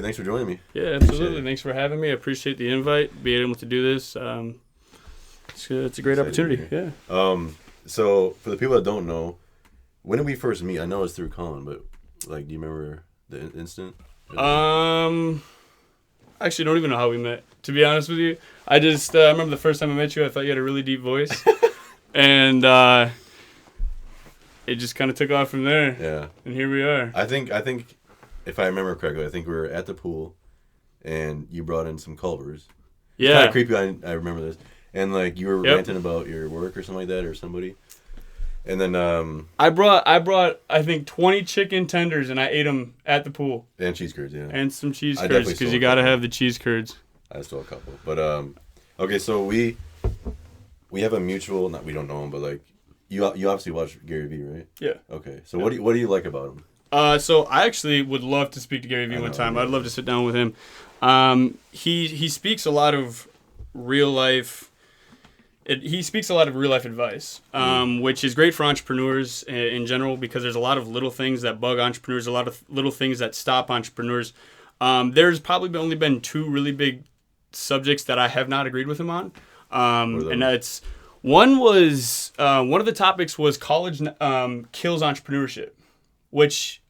thanks for joining me. Yeah, absolutely. Thanks for having me. I appreciate the invite, being able to do this. It's a great opportunity. Yeah. So for the people that don't know, when did we first meet? I know it's through Colin, but like, do you remember the incident? Actually, don't even know how we met. To be honest with you, I just remember the first time I met you. I thought you had a really deep voice, and it just kind of took off from there. Yeah. And here we are. I think if I remember correctly, I think we were at the pool, and you brought in some Culvers. Yeah. Kind of creepy. I remember this, and like you were ranting about your work or something like that, or somebody. And then I brought I think 20 chicken tenders, and I ate them at the pool. And cheese curds, yeah. And some cheese curds, because you gotta have the cheese curds. I stole a couple, but okay. So we have a mutual. Not we don't know him, but like you obviously watch Gary Vee, right? Yeah. Okay. So what do you like about him? So I actually would love to speak to Gary Vee one time. I'd love to sit down with him. He speaks a lot of real life. He speaks a lot of real life advice, which is great for entrepreneurs in general, because there's a lot of little things that bug entrepreneurs, a lot of little things that stop entrepreneurs. There's probably only been two really big subjects that I have not agreed with him on, and that's one of the topics was college kills entrepreneurship, which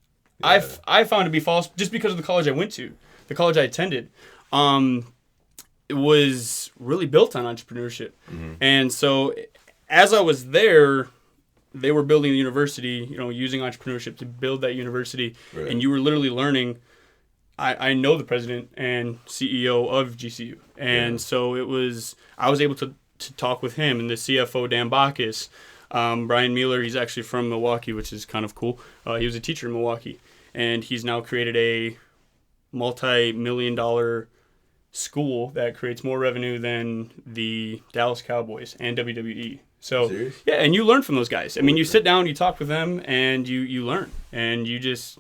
I found to be false just because of the college I went to, the college I attended. It was really built on entrepreneurship. Mm-hmm. And so as I was there, they were building the university, using entrepreneurship to build that university. Right. And you were literally learning. I know the president and CEO of GCU. And so I was able to talk with him and the CFO, Dan Buckast. Brian Mueller, he's actually from Milwaukee, which is kind of cool. He was a teacher in Milwaukee. And he's now created a multi-million-dollar school that creates more revenue than the Dallas Cowboys and WWE. So, serious? Yeah, and you learn from those guys. I mean, you sit down, you talk with them, and you learn. And you just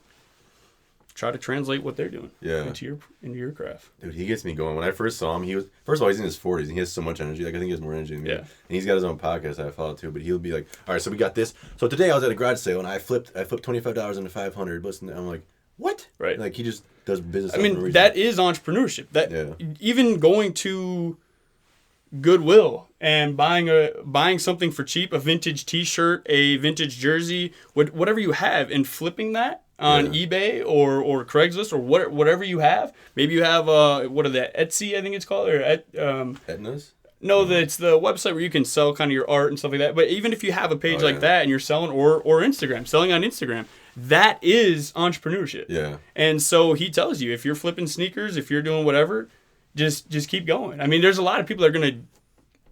try to translate what they're doing into your craft. Dude, he gets me going. When I first saw him, first of all, he's in his 40s, and he has so much energy. Like, I think he has more energy than me. Yeah. And he's got his own podcast that I follow, too. But he'll be like, all right, so we got this. So today I was at a garage sale, and I flipped $25 into $500. Listen, I'm like, what? Right. Like, he just does business. I mean, that is entrepreneurship. Even going to Goodwill and buying something for cheap, a vintage T-shirt, a vintage jersey, whatever you have, and flipping that on eBay or Craigslist or whatever you have. Maybe you have what are that, Etsy, I think it's called, or Etna's? No, it's the website where you can sell kind of your art and stuff like that. But even if you have a page like that and you're selling, or Instagram, selling on Instagram, that is entrepreneurship. Yeah. And so he tells you, if you're flipping sneakers, if you're doing whatever, just keep going. I mean, there's a lot of people that are going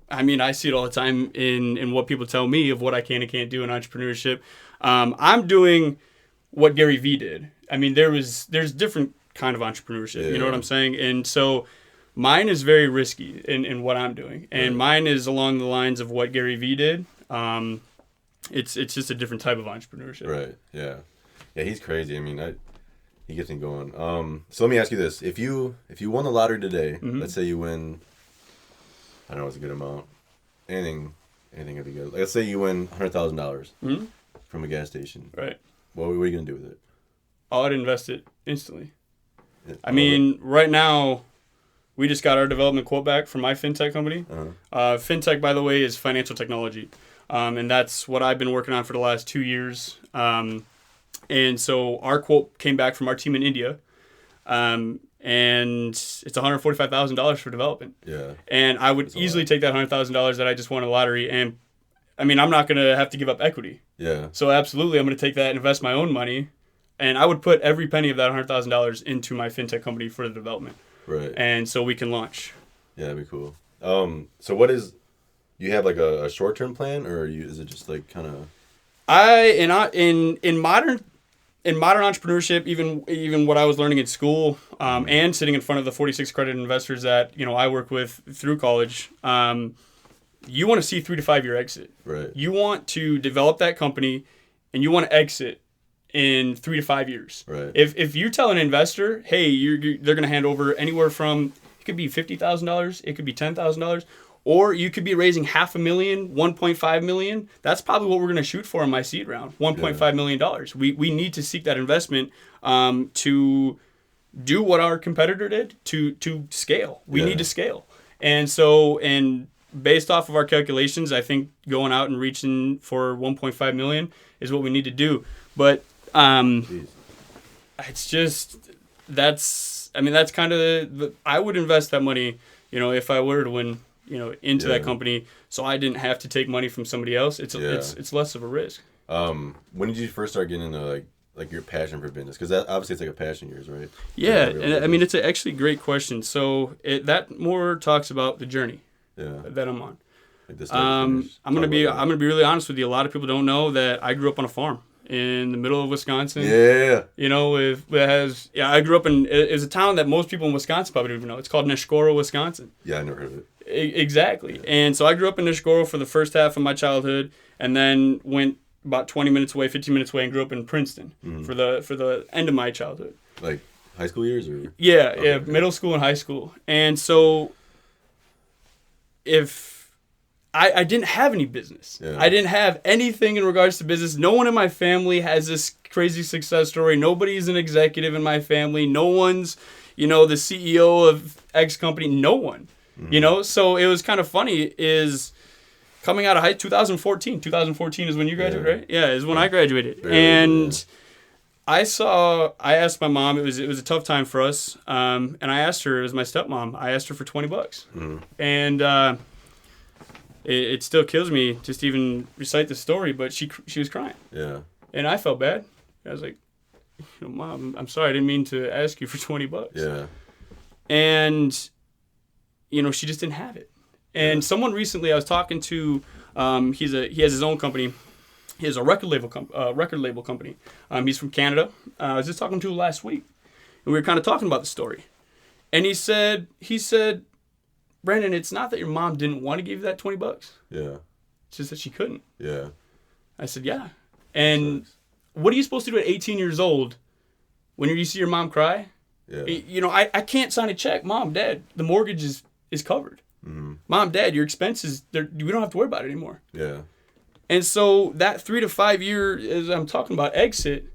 to, I see it all the time in what people tell me of what I can and can't do in entrepreneurship. I'm doing what Gary Vee did. I mean, there's different kind of entrepreneurship. Yeah. You know what I'm saying? And so mine is very risky in what I'm doing. And mine is along the lines of what Gary Vee did. It's just a different type of entrepreneurship. Right, yeah. Yeah, he's crazy. I mean, he gets me going. So let me ask you this. If you won the lottery today, let's say you win, I don't know what's a good amount. Anything would be good. Let's say you win $100,000 from a gas station. Right. What are you going to do with it? I'd invest it instantly. Yeah. I mean, right now, we just got our development quote back from my fintech company. Uh-huh. Fintech, by the way, is financial technology. And that's what I've been working on for the last 2 years. And so our quote came back from our team in India. And it's $145,000 for development. Yeah. And I would easily take that $100,000 that I just won a lottery. And I'm not going to have to give up equity. Yeah. So absolutely, I'm going to take that and invest my own money. And I would put every penny of that $100,000 into my fintech company for the development. Right. And so we can launch. Yeah, that'd be cool. So what is, you have like a short-term plan, or is it just like kind of? In modern entrepreneurship, even what I was learning in school, and sitting in front of the 46 accredited investors that I work with through college, you want to see 3 to 5 year exit. Right. You want to develop that company, and you want to exit in 3 to 5 years. Right. If you tell an investor, hey, they're going to hand over anywhere from, it could be $50,000, it could be $10,000. Or you could be raising $500,000, $1.5 million. That's probably what we're going to shoot for in my seed round, $1.5 million. We need to seek that investment to do what our competitor did to scale. We Yeah. need to scale. And based off of our calculations, I think going out and reaching for 1.5 million is what we need to do. But it's just that's kind of I would invest that money, if I were to win, into that company, so I didn't have to take money from somebody else. It's less of a risk. When did you first start getting into like your passion for business? Because that obviously it's like a passion of yours, right? Yeah, and it's actually a great question. So that more talks about the journey that I'm on. Like I'm gonna be really honest with you. A lot of people don't know that I grew up on a farm in the middle of Wisconsin. Yeah. I grew up in it's a town that most people in Wisconsin probably don't even know. It's called Neshgoro, Wisconsin. Yeah, I never heard of it. Exactly. And so I grew up in Neshgoro for the first half of my childhood, and then went about 20 minutes away, 15 minutes away, and grew up in Princeton for the end of my childhood. Like high school years, or yeah, middle school and high school. And so if I didn't have any business. Yeah. I didn't have anything in regards to business. No one in my family has this crazy success story. Nobody's an executive in my family. No one's, the CEO of X company. No one. So it was kind of funny is coming out of 2014. 2014 is when you graduated, right? Yeah, is when I graduated. I asked my mom, it was a tough time for us. And I asked her, it was my stepmom, I asked her for $20. And it still kills me just to even recite the story, but she was crying. Yeah. And I felt bad. I was like, Mom, I'm sorry, I didn't mean to ask you for $20. Yeah. And she just didn't have it. And someone recently I was talking to, he has his own company. He has a record label company. He's from Canada. I was just talking to him last week, and we were kind of talking about the story. And he said, Brandon, it's not that your mom didn't want to give you that $20. Yeah. It's just that she couldn't. Yeah. I said, yeah. And what are you supposed to do at 18 years old when you see your mom cry? Yeah. I can't sign a check. Mom, Dad, the mortgage is covered. Mm-hmm. Mom, Dad, your expenses, we don't have to worry about it anymore. Yeah. And so that 3 to 5 year, as I'm talking about, exit,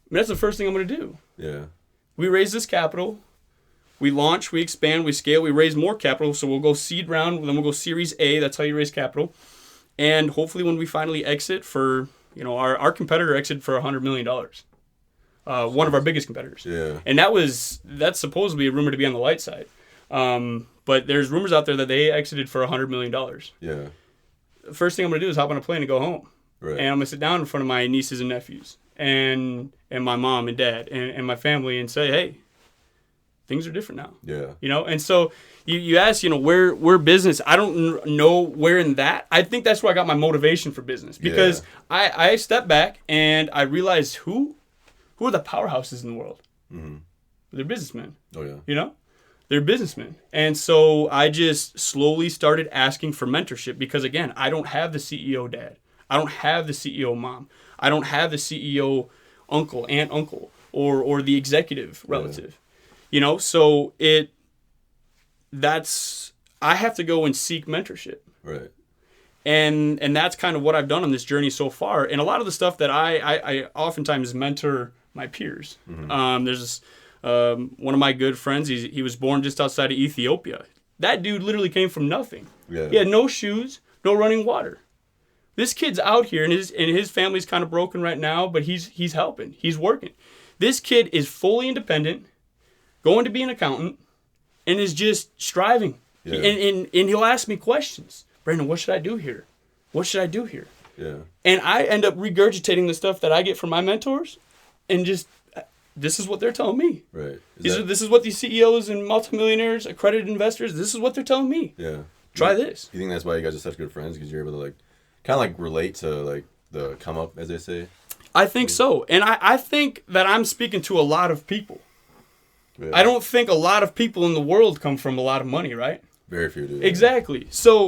that's the first thing I'm going to do. Yeah. We raise this capital. We launch, we expand, we scale, we raise more capital. So we'll go seed round, then we'll go Series A. That's how you raise capital. And hopefully when we finally exit for, our competitor exited for $100 million. One of our biggest competitors. Yeah. And that's supposedly a rumor to be on the light side. But there's rumors out there that they exited for $100 million. Yeah. The first thing I'm going to do is hop on a plane and go home. Right. And I'm going to sit down in front of my nieces and nephews and my mom and dad and my family and say, hey, things are different now. Yeah. And so you ask, where business, I don't know where in that. I think that's where I got my motivation for business because I stepped back and I realized who are the powerhouses in the world? Mm-hmm. They're businessmen. Oh, yeah. They're businessmen. And so I just slowly started asking for mentorship because, again, I don't have the CEO dad. I don't have the CEO mom. I don't have the CEO aunt, uncle, or the executive relative. So I have to go and seek mentorship. Right. And that's kind of what I've done on this journey so far. And a lot of the stuff that I oftentimes mentor my peers. Mm-hmm. There's one of my good friends. He was born just outside of Ethiopia. That dude literally came from nothing. Yeah. He had no shoes, no running water. This kid's out here, and his family's kind of broken right now, but he's helping. He's working. This kid is fully independent, going to be an accountant, and is just striving. Yeah. And he'll ask me questions. Brandon, what should I do here? What should I do here? Yeah. And I end up regurgitating the stuff that I get from my mentors, and just this is what they're telling me. Right. This is what these CEOs and multimillionaires, accredited investors, this is what they're telling me. Yeah. Try this. Do you think that's why you guys are such good friends? Because you're able to kind of relate to the come up, as they say? I think so. And I think that I'm speaking to a lot of people. Yeah. I don't think a lot of people in the world come from a lot of money, right? Very few do. Exactly. So